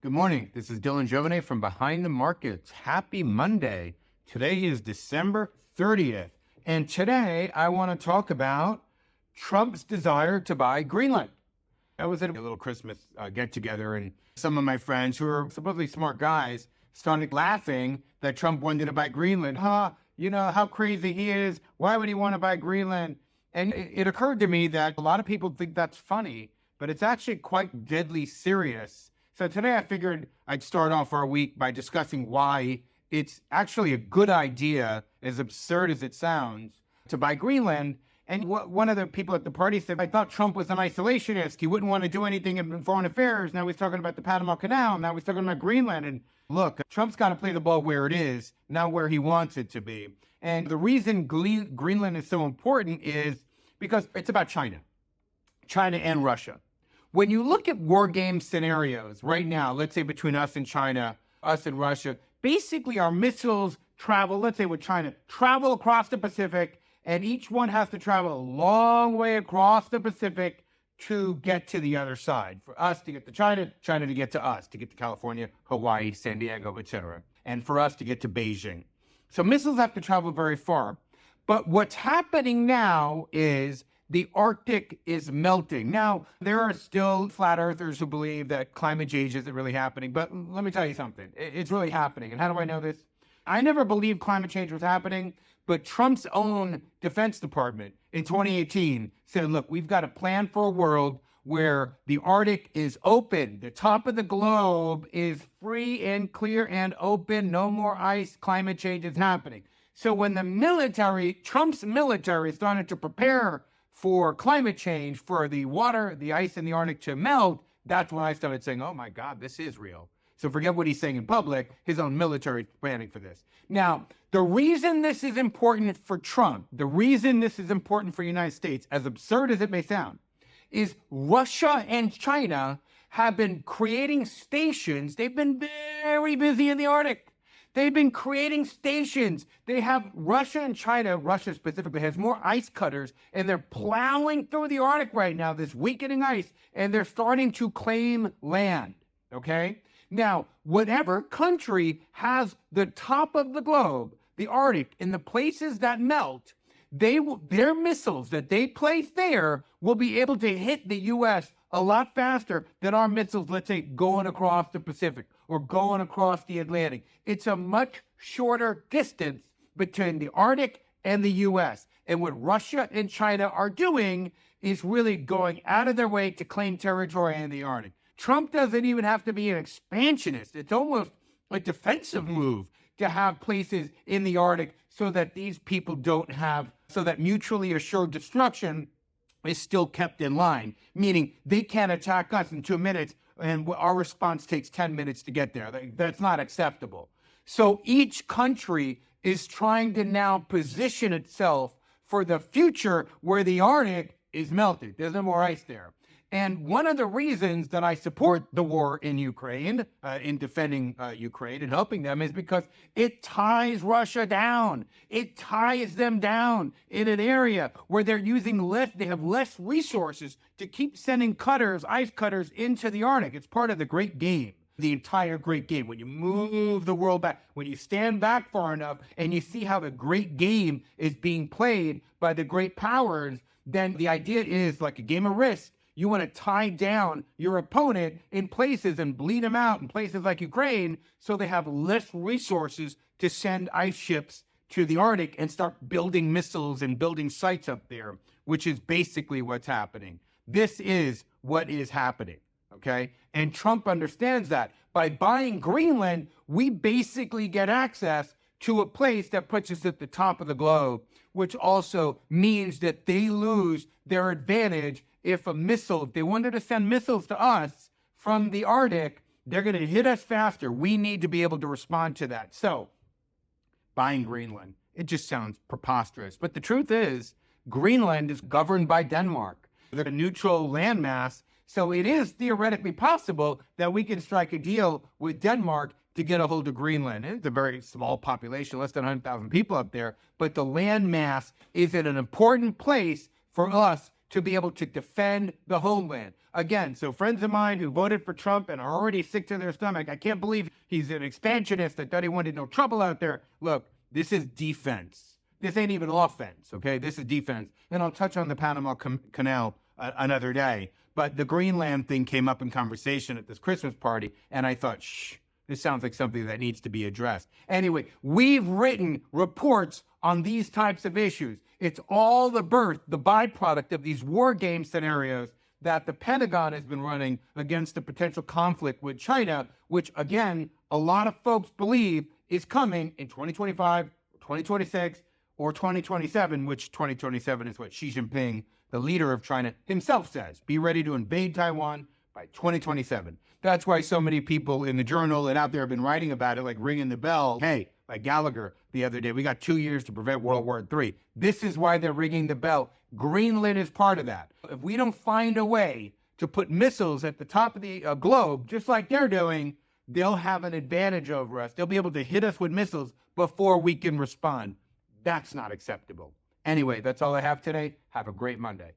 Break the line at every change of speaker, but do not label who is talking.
Good morning. This is Dylan Jovine from Behind the Markets. Happy Monday. Today is December 30th. And today I want to talk about Trump's desire to buy Greenland. I was at a little Christmas get-together, and some of my friends who are supposedly smart guys started laughing that Trump wanted to buy Greenland. You know how crazy he is. Why would he want to buy Greenland? And it occurred to me that a lot of people think that's funny, but it's actually quite deadly serious. So today I figured I'd start off our week by discussing why it's actually a good idea, as absurd as it sounds, to buy Greenland. And one of the people at the party said, I thought Trump was an isolationist. He wouldn't want to do anything in foreign affairs. Now he's talking about the Panama Canal. Now he's talking about Greenland. And look, Trump's got to play the ball where it is, not where he wants it to be. And the reason Greenland is so important is because it's about China and Russia. When you look at war game scenarios right now, let's say between us and China, us and Russia, basically our missiles travel, let's say with China, travel across the Pacific, and each one has to travel a long way across the Pacific to get to the other side. For us to get to China, China to get to us, to get to California, Hawaii, San Diego, etc. And for us to get to Beijing. So missiles have to travel very far. But what's happening now is the Arctic is melting. Now, there are still flat earthers who believe that climate change isn't really happening, but let me tell you something. It's really happening. And how do I know this? I never believed climate change was happening, but Trump's own Defense Department in 2018 said, look, we've got a plan for a world where the Arctic is open. The top of the globe is free and clear and open. No more ice. Climate change is happening. So when Trump's military started to prepare for climate change, for the water, the ice in the Arctic to melt, that's when I started saying, oh my God, this is real. So forget what he's saying in public, his own military planning for this. Now, the reason this is important for Trump, the reason this is important for the United States, as absurd as it may sound, is Russia and China have been creating stations. They've been very busy in the Arctic. They've been creating stations. They have Russia and China, Russia specifically, has more ice cutters, and they're plowing through the Arctic right now, this weakening ice, and they're starting to claim land, okay? Now, whatever country has the top of the globe, the Arctic, in the places that melt, their missiles that they place there will be able to hit the U.S. a lot faster than our missiles, let's say, going across the Pacific or going across the Atlantic. It's a much shorter distance between the Arctic and the U.S. And what Russia and China are doing is really going out of their way to claim territory in the Arctic. Trump doesn't even have to be an expansionist. It's almost a defensive move to have places in the Arctic so that these people don't have, so that mutually assured destruction is still kept in line, meaning they can't attack us in 2 minutes and our response takes 10 minutes to get there. That's not acceptable. So each country is trying to now position itself for the future where the Arctic is melted. There's no more ice there. And one of the reasons that I support the war in Ukraine, in defending Ukraine and helping them, is because it ties Russia down. It ties them down in an area where they have less resources to keep sending ice cutters into the Arctic. It's part of the great game, the entire great game. When you move the world back, when you stand back far enough and you see how the great game is being played by the great powers, then the idea is like a game of Risk. You want to tie down your opponent in places and bleed them out in places like Ukraine so they have less resources to send ice ships to the Arctic and start building missiles and building sites up there, which is basically what's happening. This is what is happening, okay? And Trump understands that. By buying Greenland, we basically get access to a place that puts us at the top of the globe, which also means that they lose their advantage. If they wanted to send missiles to us from the Arctic, they're going to hit us faster. We need to be able to respond to that. So, buying Greenland, it just sounds preposterous. But the truth is, Greenland is governed by Denmark. They're a neutral landmass, so it is theoretically possible that we can strike a deal with Denmark to get a hold of Greenland. It's a very small population, less than 100,000 people up there, but the land mass is at an important place for us to be able to defend the homeland. Again, so friends of mine who voted for Trump and are already sick to their stomach, I can't believe he's an expansionist that thought he wanted no trouble out there. Look, this is defense. This ain't even offense, okay? This is defense. And I'll touch on the Panama Canal another day. But the Greenland thing came up in conversation at this Christmas party, and I thought, shh, this sounds like something that needs to be addressed. Anyway, we've written reports on these types of issues. It's all the byproduct of these war game scenarios that the Pentagon has been running against the potential conflict with China, which, again, a lot of folks believe is coming in 2025, 2026, or 2027, which 2027 is what Xi Jinping, the leader of China, himself says. Be ready to invade Taiwan by 2027. That's why so many people in the journal and out there have been writing about it, like ringing the bell. Hey, like Gallagher the other day, we got 2 years to prevent World War III. This is why they're ringing the bell. Greenland is part of that. If we don't find a way to put missiles at the top of the globe, just like they're doing, they'll have an advantage over us. They'll be able to hit us with missiles before we can respond. That's not acceptable. Anyway, that's all I have today. Have a great Monday.